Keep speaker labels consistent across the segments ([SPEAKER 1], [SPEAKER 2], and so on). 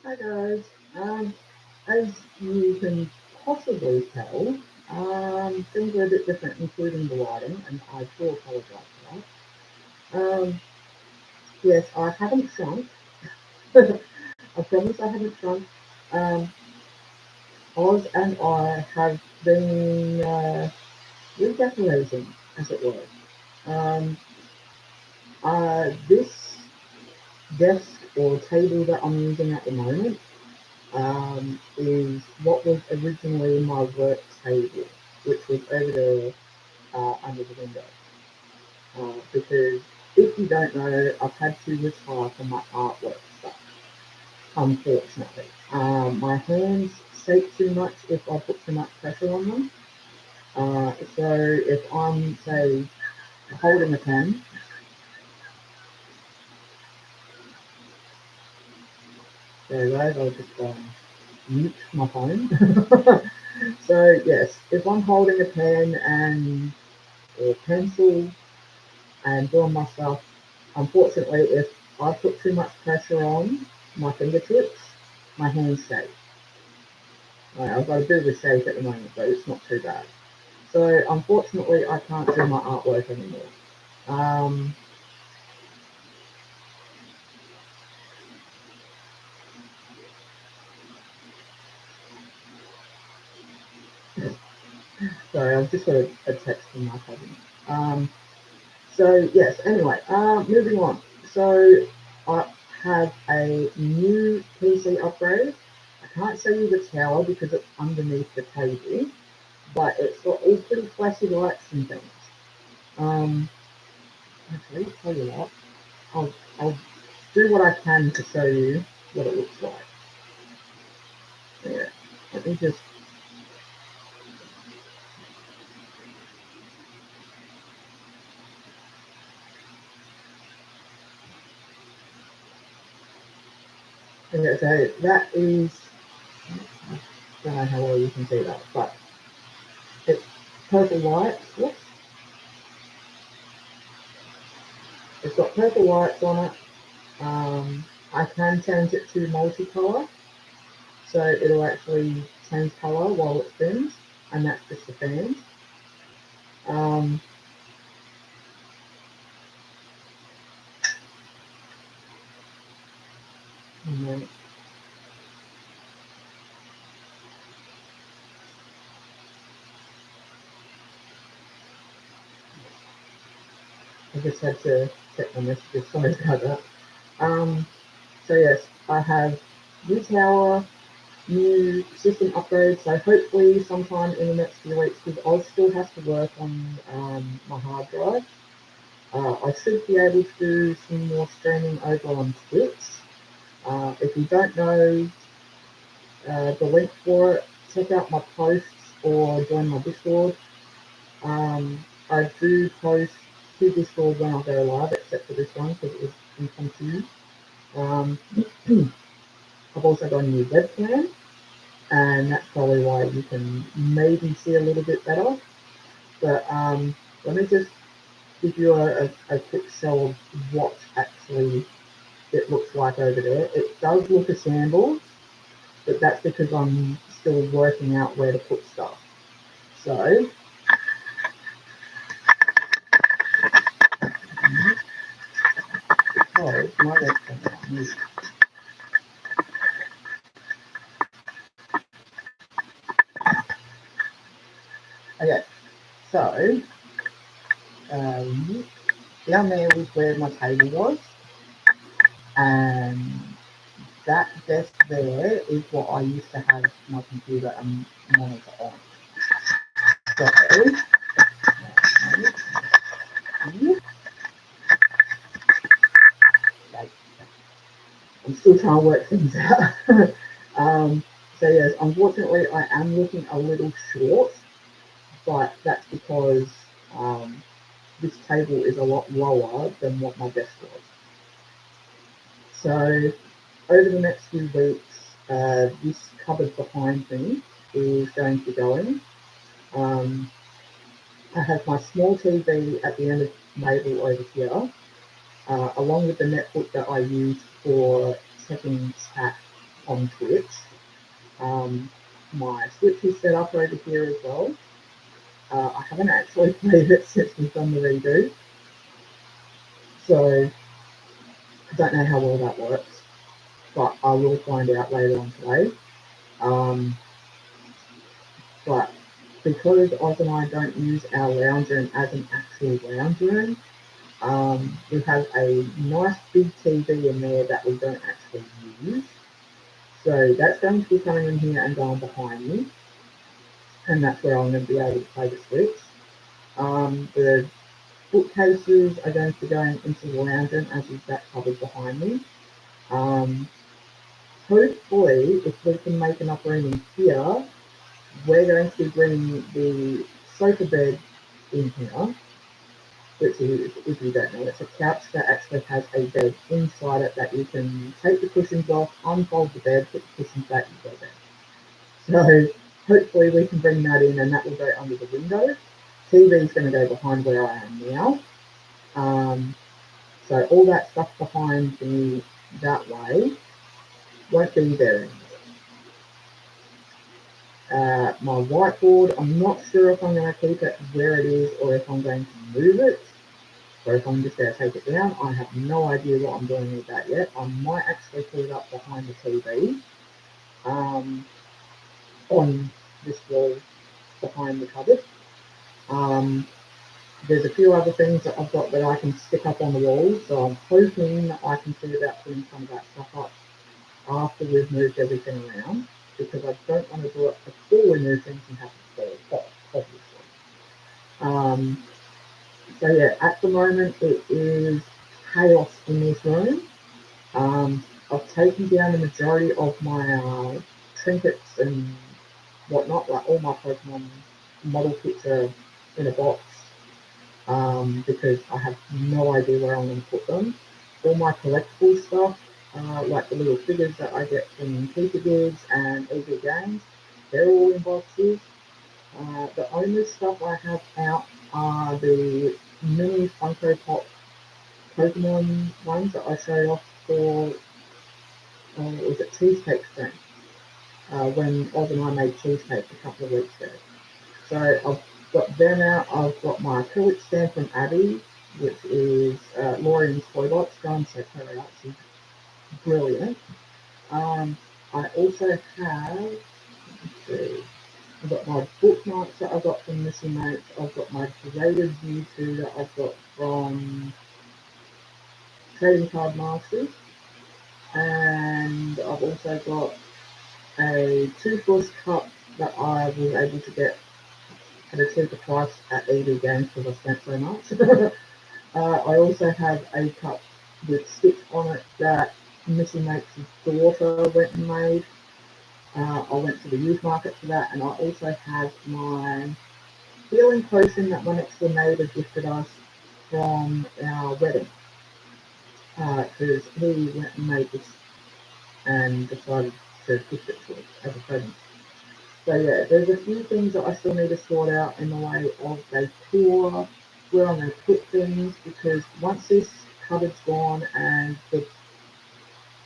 [SPEAKER 1] Hi guys. As you can possibly tell, things are a bit different, including the lighting, and I do apologise for that. Yes, I haven't shrunk. I promise I haven't shrunk. Um, Oz and I have been redecorating, as it were. Um, this desk or table that I'm using at the moment is what was originally my work table, which was over there under the window. Because if you don't know, I've had to retire from my artwork stuff, unfortunately. My hands shake too much if I put too much pressure on them. So if I'm, say, holding a pen, there you go, I'll just mute my phone. So yes, if I'm holding a pen and or pencil and doing my stuff. Unfortunately, if I put too much pressure on my fingertips, my hands shake. Right, I've got a bit of a shake at the moment, but it's not too bad. So unfortunately, I can't do my artwork anymore. Um, Sorry, I've just got a text from my cousin. Um, so yes, anyway, moving on. So I have a new PC upgrade. I can't show you the tower because it's underneath the table, but it's got all pretty flashy lights and things. Um, actually, tell you what, I'll do what I can to show you what it looks like. Yeah, let me just. Okay, so that is. I don't know how well you can see that, but it's purple lights. Whoops. It's got purple lights on it. I can change it to multicolour, so it'll actually change colour while it spins, and that's just the fans. Um, and then I just had to check my messages. Sorry about that. Um, so yes, I have new tower, new system upgrades. So hopefully sometime in the next few weeks, because Oz still has to work on my hard drive. I should be able to do some more streaming over on Twitch. If you don't know the link for it, check out my posts or join my Discord. I do post to Discord when I go live, except for this one because it was impromptu. Um, I've also got a new webcam, and that's probably why you can maybe see a little bit better. But let me just give you a quick show of what actually it looks like over there. It does look a shambles, but that's because I'm still working out where to put stuff. So, because my webcam. Okay, so down there was where my table was, and that desk there is what I used to have my computer and monitor on. So, I'm still trying to work things out. um, so yes, unfortunately I am looking a little short, but that's because um, this table is a lot lower than what my desk was. So over the next few weeks, this cupboard behind me is going to be going. Um, I have my small TV at the end of the table over here, along with the netbook that I use for checking chat on Twitch. My Switch is set up over here as well. I haven't actually played it since we've done the redo, so I don't know how well that works, but I will find out later on today. But because Oz and I don't use our lounge room as an actual lounge room, we have a nice big TV in there that we don't actually use. So that's going to be coming in here and going behind me, and that's where I'm going to be able to play the Switch. The bookcases are going to be going into the lounge room, as is that cupboard behind me. Hopefully, if we can make enough room in here, we're going to be bringing the sofa bed in here, which is, if you don't know, it's a couch that actually has a bed inside it that you can take the cushions off, unfold the bed, put the cushions back, and go to bed. So hopefully we can bring that in, and that will go under the window. TV is going to go behind where I am now. So all that stuff behind me that way won't be there anymore. My whiteboard, I'm not sure if I'm going to keep it where it is or if I'm going to move it, or if I'm just going to take it down. I have no idea what I'm doing with that yet. I might actually put it up behind the TV on this wall behind the cupboard. There's a few other things that I've got that I can stick up on the wall, so I'm hoping that I can see about putting some of that stuff up after we've moved everything around, because I don't want to do it before we move things and have to fall off, obviously. So yeah, at the moment it is chaos in this room. I've taken down the majority of my trinkets and whatnot, like all my Pokemon model kits are in a box, because I have no idea where I'm going to put them. All my collectible stuff, like the little figures that I get from Keeper Gigs and EV Games, they're all in boxes. The only stuff I have out are the mini Funko Pop Pokemon ones that I showed off for, was it Cheesecake Stream? When Oz and I made cheesecake a couple of weeks ago. So I've got them out. I've got my acrylic stand from Abby, which is Laurie's Toy Box. Go and check her out. She's brilliant. I also have, let's see, I've got my bookmarks that I got from Missy Mates. I've got my graded Mewtwo that I've got from Trading Card Masters. And I've also got a toothbrush cup that I was able to get at a cheaper price at EV Games because I spent so much. I also have a cup with sticks on it that Missy Mates' daughter went and made. I went to the youth market for that, and I also have my healing potion that my next door neighbour gifted us from our wedding, because he went and made this and decided to gift it to us as a present. So yeah, there's a few things that I still need to sort out in the way of decor, where I'm going to put things, because once this cupboard's gone and the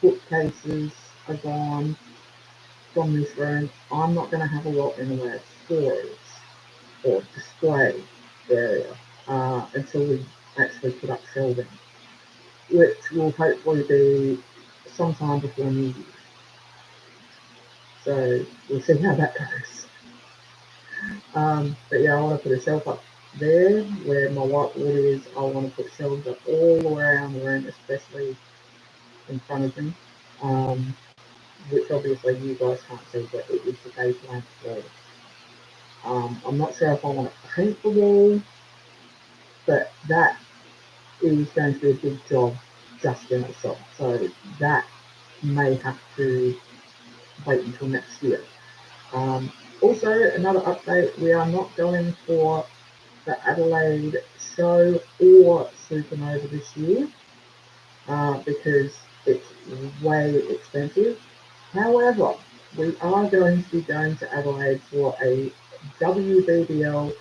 [SPEAKER 1] bookcases are gone from this room, I'm not going to have a lot in the way of storage or display area until we actually put up shelving, which will hopefully be sometime before New Year's. So we'll see how that goes. But yeah, I want to put a shelf up there where my whiteboard is. I want to put shelves up all around the room, especially in front of me, which obviously you guys can't see, but it is the base blank wall. I'm not sure if I want to paint the wall, but that is going to be a big job just in itself. So that may have to wait until next year. Also, another update, we are not going for the Adelaide show or Supernova this year because it's way expensive. However, we are going to be going to Adelaide for a WBBL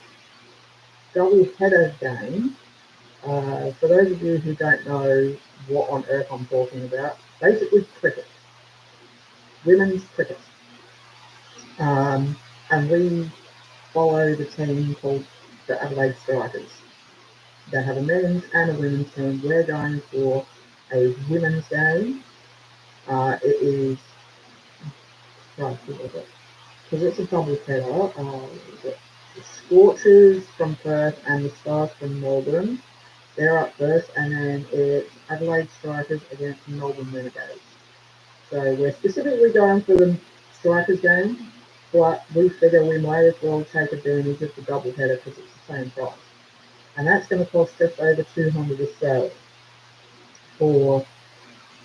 [SPEAKER 1] double header game. For those of you who don't know what on earth I'm talking about, basically cricket. women's cricket. And we follow the team called the Adelaide Strikers. They have a men's and a women's team. We're going for a women's game. It is, right, because it's a double header. The Scorchers from Perth and the Stars from Melbourne. They're up first, and then it's Adelaide Strikers against Melbourne Renegades. So we're specifically going for the Strikers game, but we figure we might as well take advantage of the double header because it's the same price. And that's going to cost just over 200 Australian for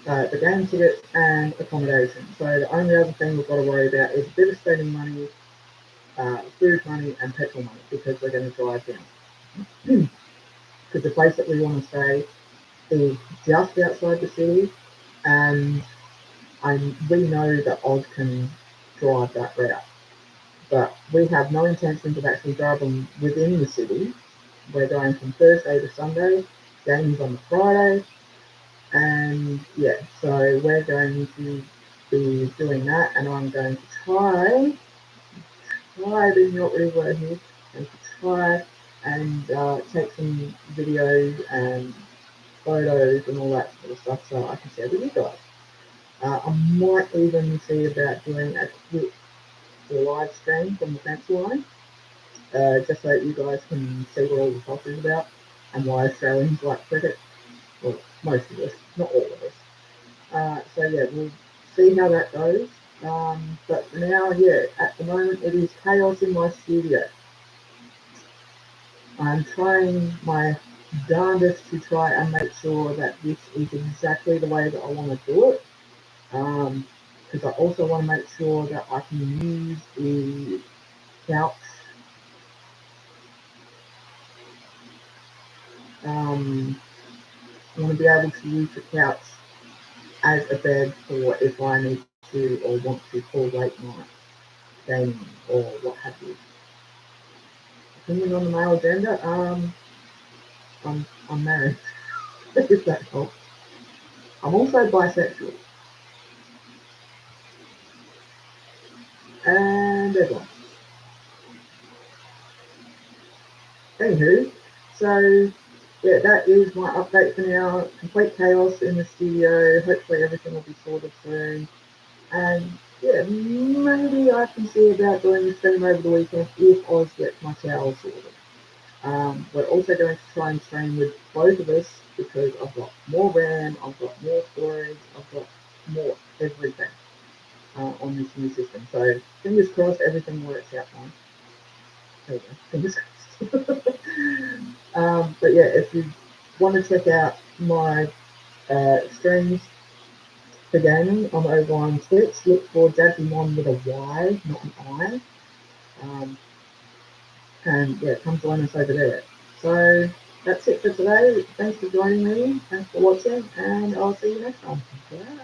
[SPEAKER 1] the game tickets and accommodation. So the only other thing we've got to worry about is a bit of spending money, food money, and petrol money because we're going to drive down. Because the place that we want to stay is just outside the city, and we know that Oz can drive that route. But we have no intentions of actually driving within the city. We're going from Thursday to Sunday, games on the Friday, and yeah, so we're going to be doing that, and I'm going to try being not really word here, and try and take some videos and photos and all that sort of stuff so I can share with you guys. I might even see about doing a quick live stream from the fence line, just so that you guys can see what all the fuss is about and why Australians like cricket. Well, most of us, not all of us. So yeah, we'll see how that goes. But for now, yeah, at the moment it is chaos in my studio. I'm trying my darndest to try and make sure that this is exactly the way that I want to do it. Because I also want to make sure that I can use the couch. I want to be able to use the couch as a bed for if I need to or want to call late night gaming or what have you. Opinion on the male gender? I'm married. If that helps. I'm also bisexual. And there's one. Anywho, so yeah, that is my update for now. Complete chaos in the studio. Hopefully everything will be sorted soon. And yeah, maybe I can see about doing the stream over the weekend if Oz gets my towel sorted. We're also going to try and stream with both of us because I've got more RAM, I've got more storage, I've got more everything on this new system. So fingers crossed everything works out fine. There we go, fingers crossed. But yeah, if you want to check out my streams for gaming, I'm over on Twitch. Look for Jadzimon with a Y, not an I. And yeah, come join us over there. So that's it for today. Thanks for joining me. Thanks for watching, and I'll see you next time. Bye.